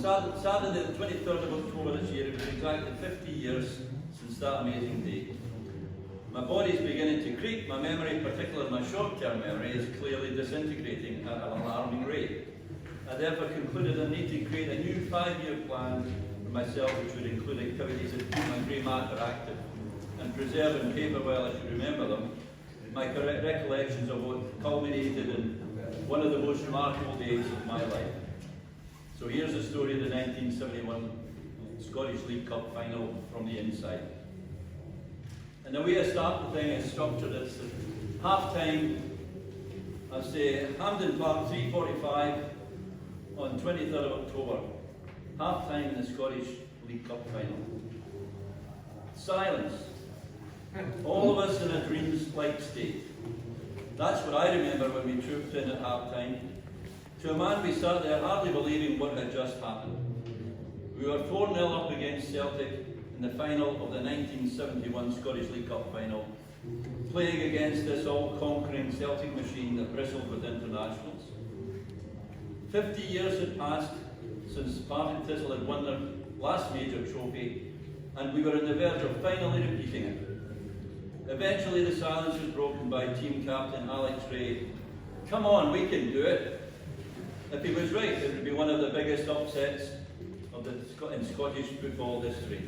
Saturday the 23rd of October this year, it was exactly 50 years since that amazing day. My body's beginning to creak, my memory, particularly my short-term memory, is clearly disintegrating at an alarming rate. I therefore concluded I need to create a new 5-year plan for myself, which would include activities that keep my grey matter active and preserve in paper while I should remember them my correct recollections of what culminated in one of the most remarkable days of my life. So here's the story of the 1971 Scottish League Cup final from the inside. And the way I start the thing is structured as half time. I say Hampden Park 3:45 on 23rd of October. Half time in the Scottish League Cup final. Silence. All of us in a dreams-like state. That's what I remember when we trooped in at half time. To a man, we sat there hardly believing what had just happened. We were 4-0 up against Celtic in the final of the 1971 Scottish League Cup final, playing against this all-conquering Celtic machine that bristled with internationals. 50 years had passed since Partick Thistle had won their last major trophy, and we were on the verge of finally repeating it. Eventually the silence was broken by team captain Alex Rae. Come on, we can do it. If he was right, it would be one of the biggest upsets in Scottish football history.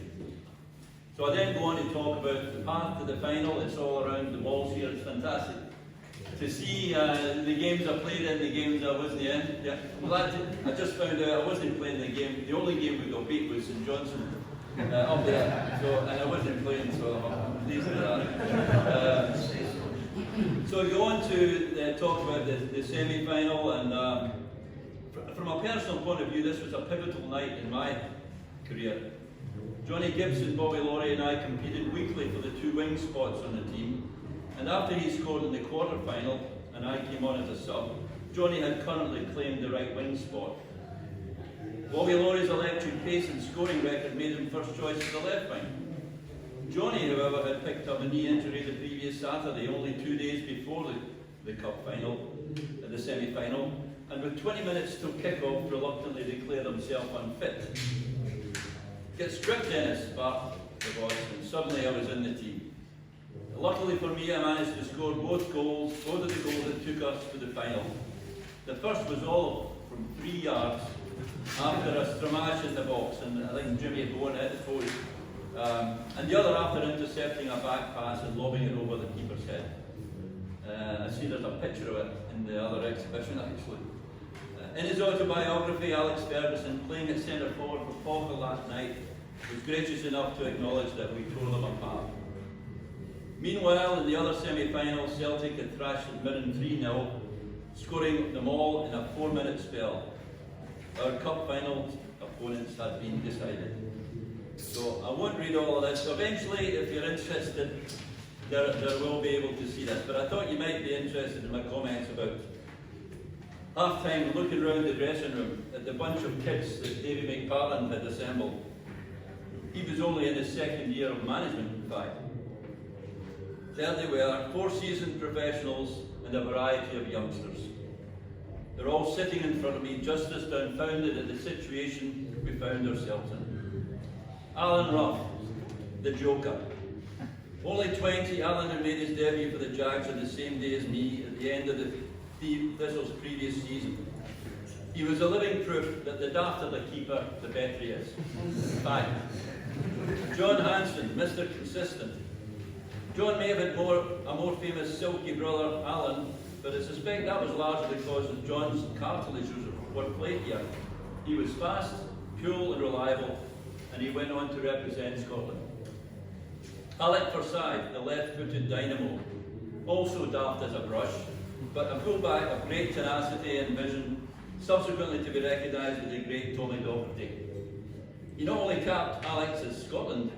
So I then go on to talk about the path to the final. It's all around the walls here. It's fantastic to see the games I played in, the games I wasn't in. Yeah, I just found out I wasn't playing the game. The only game we got beat was St Johnstone up there. So, and I wasn't playing, so I'm pleased with that. So we go on to talk about the semi-final, and from a personal point of view, this was a pivotal night in my career. Johnny Gibson, Bobby Laurie and I competed weekly for the 2 wing spots on the team, and after he scored in the quarter-final and I came on as a sub, Johnny had currently claimed the right wing spot. Bobby Laurie's electric pace and scoring record made him first choice for the left wing. Johnny, however, had picked up a knee injury the previous Saturday, only 2 days before the cup final, the semi-final, and with 20 minutes till kick-off, reluctantly declared himself unfit. Get stripped, Dennis, sparked the boss, and suddenly I was in the team. Luckily for me, I managed to score both of the goals that took us to the final. The first was all from 3 yards after a stramash in the box, and I think Jimmy had gone hit the post. And the other after intercepting a back pass and lobbing it over the keeper's head. I see there's a picture of it in the other exhibition, actually. In his autobiography, Alex Ferguson, playing at centre forward for Poker last night, was gracious enough to acknowledge that we tore them apart. Meanwhile, in the other semi-final, Celtic had thrashed Mirren 3-0, scoring them all in a 4-minute spell. Our cup final opponents had been decided. So I won't read all of this. So eventually, if you're interested, there will be able to see this. But I thought you might be interested in my comments about half-time, looking around the dressing room at the bunch of kids that Davy McFarland had assembled. He was only in his 2nd year of management, in fact. There they were, 4 seasoned professionals and a variety of youngsters. They're all sitting in front of me, just as dumbfounded at the situation we found ourselves in. Alan Ruff, the Joker. Only 20, Alan had made his debut for the Jags on the same day as me at the end of the Thistle's previous season. He was a living proof that the dafter the keeper, the better he is. Fact. John Hanson, Mr. Consistent. John may have had a more famous silky brother, Alan, but I suspect that was largely because of John's cartilages were played here. He was fast, cool and reliable, and he went on to represent Scotland. Alec Forsyth, the left-footed dynamo, also daft as a brush, but a fullback of great tenacity and vision, subsequently to be recognised as the great Tommy Docherty. He not only capped Alex as Scotland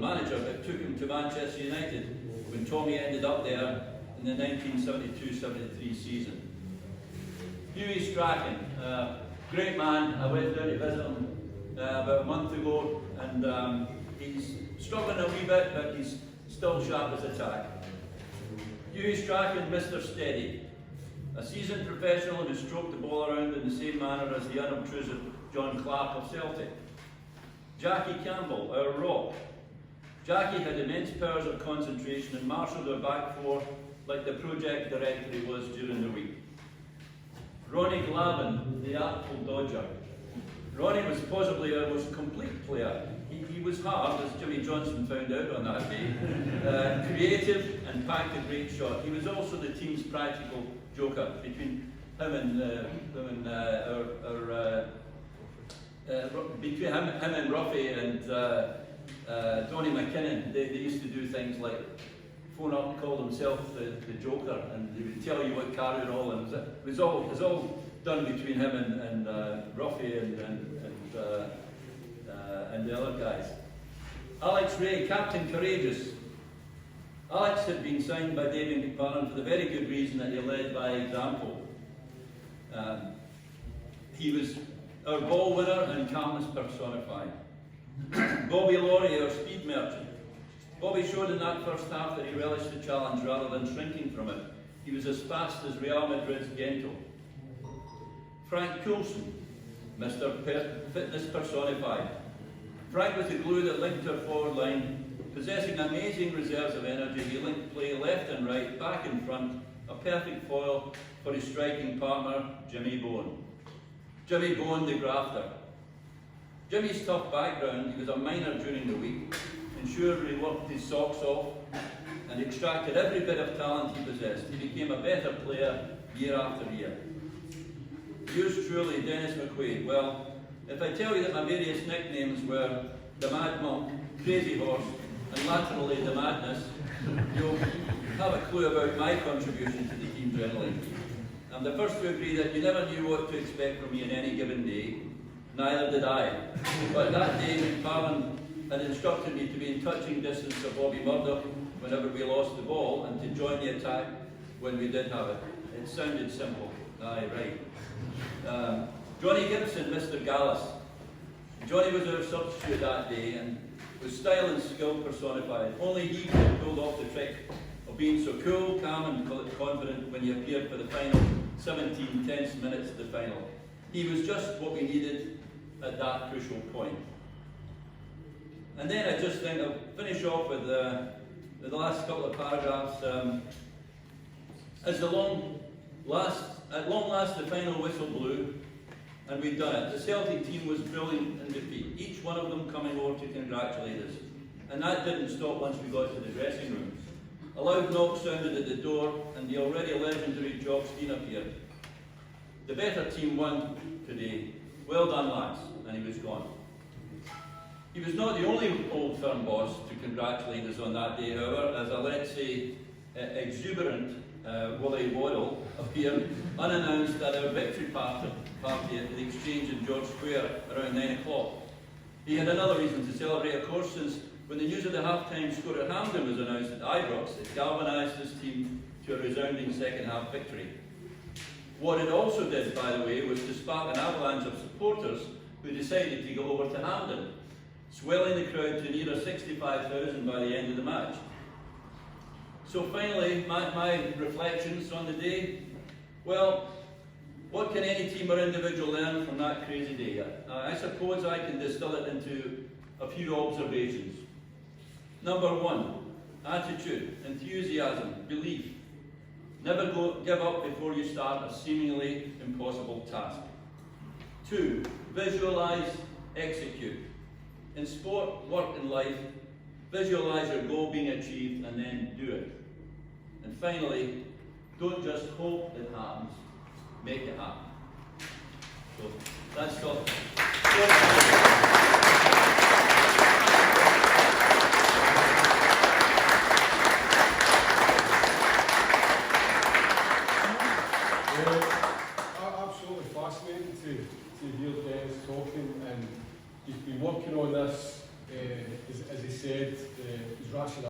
manager, but took him to Manchester United when Tommy ended up there in the 1972-73 season. Hughie Strachan, great man. I went down to visit him about a month ago, and he's struggling a wee bit, but he's still sharp as a tack. Hughie Strachan, Mr. Steady, a seasoned professional who stroked the ball around in the same manner as the unobtrusive John Clark of Celtic. Jackie Campbell, our rock. Jackie had immense powers of concentration and marshalled our back four like the project director he was during the week. Ronnie Glavin, the artful dodger. Ronnie was possibly our most complete player. He was hard, as Jimmy Johnson found out on that day, creative and packed a great shot. He was also the team's practical joker. Between him and Ruffy and Donnie McKinnon, they used to do things like phone up and call themselves the Joker, and they would tell you what car you're all in. It was all done between him and Ruffy and the other guys. Alex Ray, Captain Courageous. Alex had been signed by David McFarlane for the very good reason that he led by example. He was our ball winner and calmness personified. Bobby Laurie, our speed merchant. Bobby showed in that first half that he relished the challenge rather than shrinking from it. He was as fast as Real Madrid's Gento. Frank Coulson, Mr. Fitness personified. Frank was the glue that linked our forward line. Possessing amazing reserves of energy, he linked play left and right, back and front, a perfect foil for his striking partner, Jimmy Bowen. Jimmy Bowen, the grafter. Jimmy's tough background, he was a miner during the week, ensured he worked his socks off and extracted every bit of talent he possessed. He became a better player year after year. Yours truly, Dennis McQuaid. Well, if I tell you that my various nicknames were the Mad Monk, Crazy Horse, and laterally the Madness, you'll have a clue about my contribution to the team generally. I'm the first to agree that you never knew what to expect from me in any given day. Neither did I. But that day, McFarlane had instructed me to be in touching distance of Bobby Murdoch whenever we lost the ball and to join the attack when we did have it. It sounded simple. Aye, right. Johnny Gibson, Mr. Gallus. Johnny was our substitute that day and was style and skill personified. Only he could have pulled off the trick of being so cool, calm and confident when he appeared for the final 17 tense minutes of the final. He was just what we needed at that crucial point. And then I just think I'll finish off with the last couple of paragraphs. At long last the final whistle blew, and we'd done it. The Celtic team was brilliant in defeat, each one of them coming over to congratulate us. And that didn't stop once we got to the dressing room. A loud knock sounded at the door, and the already legendary Jock Stein appeared. The better team won today. Well done, lads. And he was gone. He was not the only Old Firm boss to congratulate us on that day, however, as a, let's say, exuberant Willie Waddle appeared unannounced at our victory party at the Exchange in George Square around 9 o'clock. He had another reason to celebrate, of course, since when the news of the half-time score at Hampden was announced at Ibrox, it galvanised his team to a resounding second-half victory. What it also did, by the way, was to spark an avalanche of supporters who decided to go over to Hampden, swelling the crowd to near 65,000 by the end of the match. So finally, my reflections on the day. Well, what can any team or individual learn from that crazy day? I suppose I can distill it into a few observations. Number one, attitude, enthusiasm, belief. Never give up before you start a seemingly impossible task. 2, visualize, execute. In sport, work and life, visualize your goal being achieved and then do it. And finally, don't just hope it happens, make it happen. So that's all. Absolutely fascinating to hear Dennis talking, and he's been working on this, as he said, his rationale.